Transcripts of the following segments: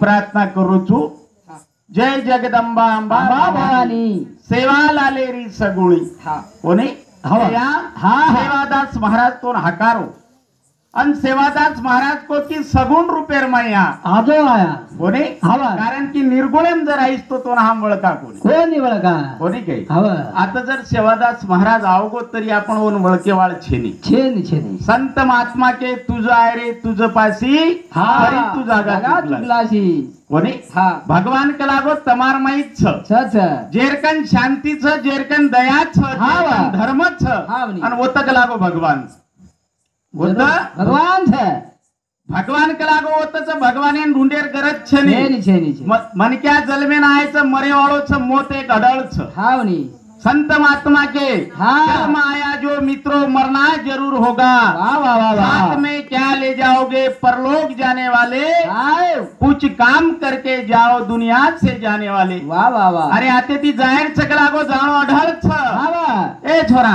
प्रार्थना करू छू जय जगदंबा अंबा भवानी सेवा लालेरी सगुणी कोणी या सेवादास महाराज तो हकारो अन सेवादास महाराज को की सगुण रुपेर मैया आजो आया कोणी हवा कारण की निर्गुणम जर आईस तो हा वळका कोणी वळका कोणी काही हवा आता जर सेवादास महाराज आवगो तरी आपण ओन वळकेवाळ छेनी छेनी छेनी संत महात्मा के तुझ आहे रे तुझ पासी तरी तू जागा चुकलाशी कोणी भगवान के लागो तमार माहीत छ जेरकन शांती छ जेरकन दया छ धर्म छ आणि ओतक लागो भगवान भगवान छे भगवान के लागो ओतच भगवान ढूंढेर गरज छे छेनी मन क्या जलमे नायचं मरे वाळो छ मोत एक अडळ छ हावनी संत महात्मा के जन्म आया जो मित्रों मरना जरूर होगा साथ में क्या ले जाओगे परलोक जाने वाले कुछ काम करके जाओ दुनिया से जाने वाले वाह वाह वाह अरे आते ती जायर चकलागो जाणो अढळ छ ए छोरा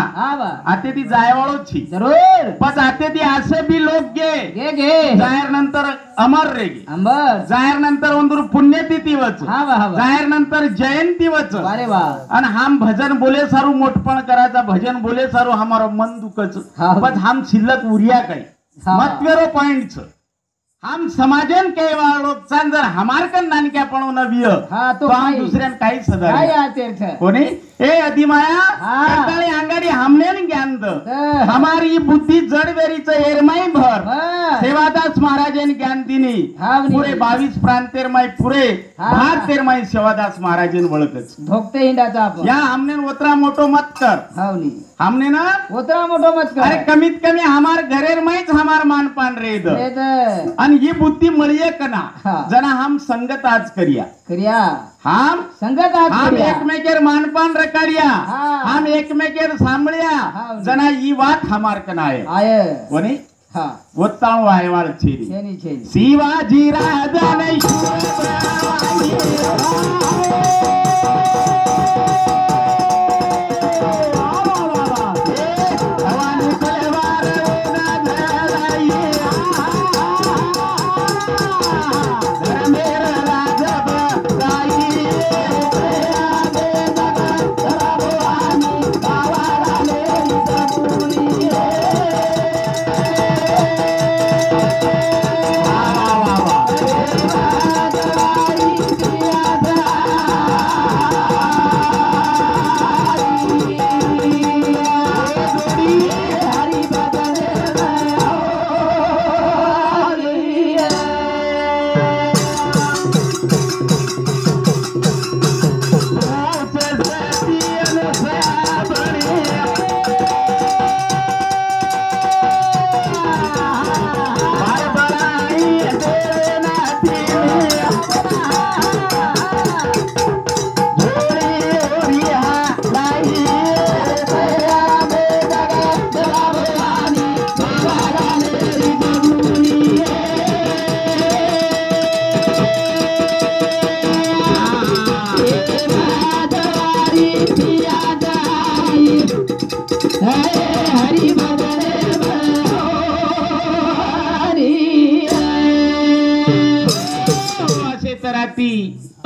आते ती जायवाळो छी जरूर पण आते ती असे बी लोक गे जायर नंतर अमर रे गे अंबर जायर नंतर ओंदूर पुण्यतिथी वच जायर नंतर जयंती वच अरे वाह आणि हम भजन बोले सारू मोठपण करायचा भजन बोले सारू हमारो मन दुखच पण हम शिल्लक उरिया काही महत्वेरो पॉइंट छ हम समाजन के लोग जर हमार कन नानक्या पण नविय तो हम दुसऱ्यान काही सदा काय आतेर्थ कोणी ए अधिमाया कंटाळी अंगाडी हमने ज्ञान द हमारी बुद्धी जडवेरीच एरमाई भर सेवादास महाराजन ज्ञान दिनी पुरे 22 प्रांतेर माई पुरे भारतेर माई सेवादास महाराजन वळकच धोकते हिंडाचा आपण या हमने ओतरा मोठो मत कर हावनी हमने ना ओतरा मोठो मत कर अरे कमीत कमी हमार घरेर माईच हमार मानपान रेद आणि ही बुद्धी मळिये कना जना हम संगत आज करिया हम संगत आज हम एकमेकेर मानपान रकाडिया हम एकमेकेर सांभळिया जना ही बात हमार कना आहे कोणी ओत्ताळो आयवाळ छेनी शिवाजी राजाने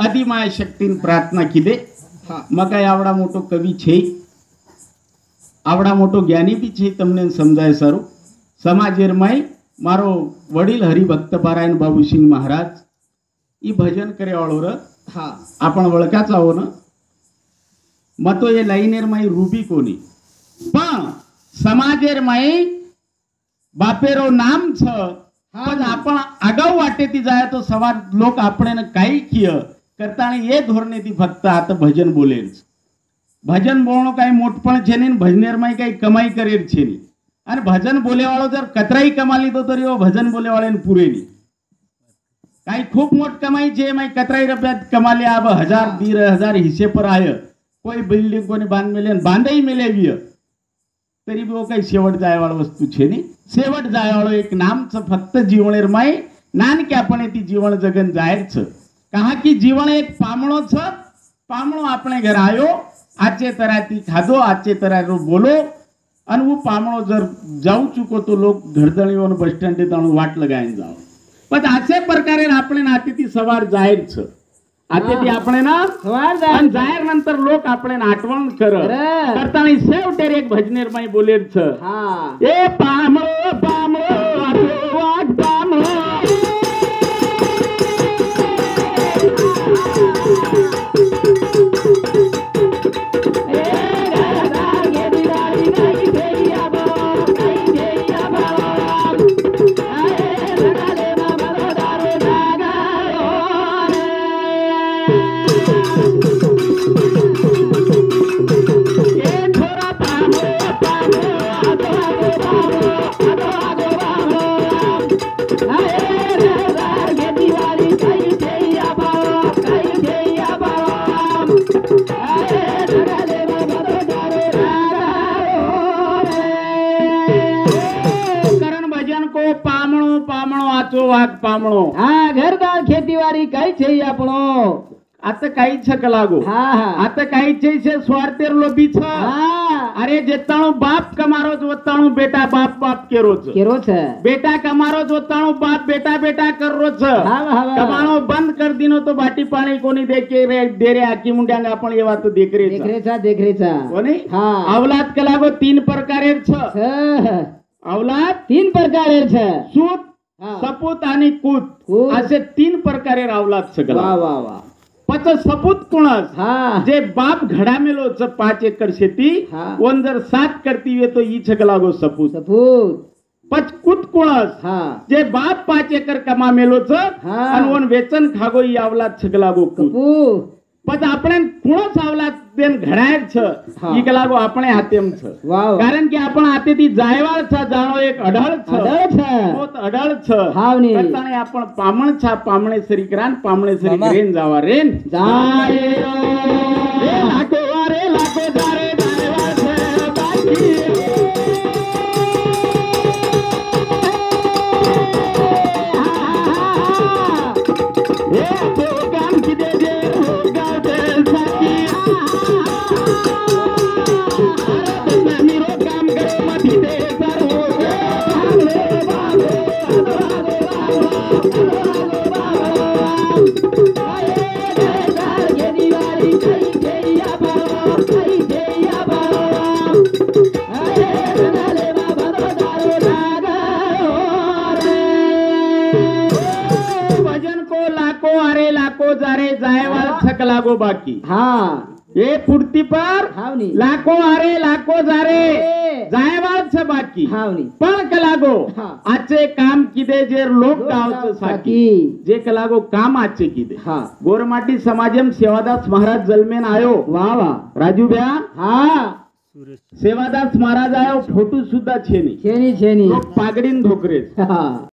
अधिमाय शक्तीन प्रार्थना किदे मग काय आवडा मोठो कवी छे आवडा मोठो ज्ञानी बी छे તમને સમજાય સારું સમાજેર માય મારો વડીલ હરિભક્ત પારાયણ બાબુસિંહ મહારાજ ઈ ભજન કરે વાળો ર आपण वळकाच आहो ना मतो ये लाईनेर माई रूबी कोणी पण समाजेर माई बापेरो नाम छ पण आपण आगाऊ वाटे ती जाय तो सवार लोक आपण काही किय करताना ये धोरणे ती फक्त आता भजन बोलेल भजन बोलणं काही मोठपण छे ने भजनेर माई काही कमाई करेल छे ने आणि भजन बोले वाळो जर कतराई कमाली तो तरी वो भजन बोले वाळेन पुरे नी काही खूप मोठ कमाई छे माई कतराई रुपयात कमाले अब 1000 2000 हिस्से पर आय कोई बिल्डिंग कोणी बांध मेले बांधई मेले विय तरी वो काही शेवट जायवाळ वस्तू छे नी शेवट जायवाळो एक नामच फक्त जीवनेर माई नानके आपण ती जीवन जगन जायर छ कहा की जीवन एक पामणो छ पामणो अपने घर आयो आचे तरह ती खाधो आचे तरह रो बोलो अन वो पामणो जर जाऊ चुको तो लोग घरदळीवर बस स्टँड ताणू वाट लगायन जाओ પણ આસે પ્રકારે આપણે નાતીથી સવાર જાહેર છે આતેથી આપણે ના સવાર અને જાહેર નંतर લોક આપણે નાટવણ કરે કરે. કરતાની સેવટેર એક ભજનેર માં બોલેર છે હા એ પામળો પામળો આટલો વાગ પામળો કરણ ભજન કો પામણો પામણો આચો વાગ પામણો હા ઘરદાર ખેતીવાડી કઈ છે ઈ આપણો आता काहीच छक लागो હા હા आता काहीच છે સ્વાર્થેર લોભી છે હા અરે જેતાણો બાપ કમારો જ વતાણો બેટા બાપ બાપ કેરો છે કેરો છે બેટા કમારો જ વતાણો બાપ બેટા બેટા કરરો છે હા હા કમાણો બંધ કરી દીનો તો બાટી પાણી કોની દેખે રે દેરે આકી મુંડાંગા પણ એ વાત તો દેખરે છે દેખરે છે કોની હા અવલાદ કલાગો तीन प्रकारेर છે છે अवलाद तीन प्रकारे છે सूत હા सपूत आणि कूत कूत. असे 3 प्रकारेर अवलाद વાહ सगळा વાહ वाह पच सपूत कुणास हा जे बाप घडामेलो 5 एकर शेती हा. वन जर 7 करती वे तो ई छक लागो सपूत सपूत पच कुत कुणास हा जे बाप 5 एकर कमामेलो छ हा. आणि वन वेचन खागो ई अवलाद छक लागो कूत कपू पच આપણે कुणच अवलाद देन घडायर छ हा. ई कलागो આપણે हातेम छ વાહ कारण की आपण हातेથી જાયવાળ छ જાણો એક અઢળ छ અડળ છે પોત અઢળ छ હાવની. કરતાણે आपण પામણ છા પામણે સરી કરાન પામણે સરી રેન જાવા રેન જાય રે લાખો વારે લાખો જારે જાયવાળ છે બાકી એ તો કામ કીધે જે રોગાવ દે સાકી અરે દસમીરો કામ કરે મથી દે સરો भजन को लाखो अरे लाखो जारे जायवाल छक लागो बाकी હા ये फुर्ती पर હાવની लाखो अरे लाखो जारे जायवाल छ बाकी હાવની पण कलागो हा. आचे काम किदे जे लोक गावचं साकी जे कलागो काम आचे किदे हा गोरमाटी समाजम सेवादास महाराज जलमेन आयो વાહ વાહ राजू भ्या હા सेवादास महाराज आयो फोटो सुद्धा छे नहीं છેની છેની लोक पागडीन धोकरे હા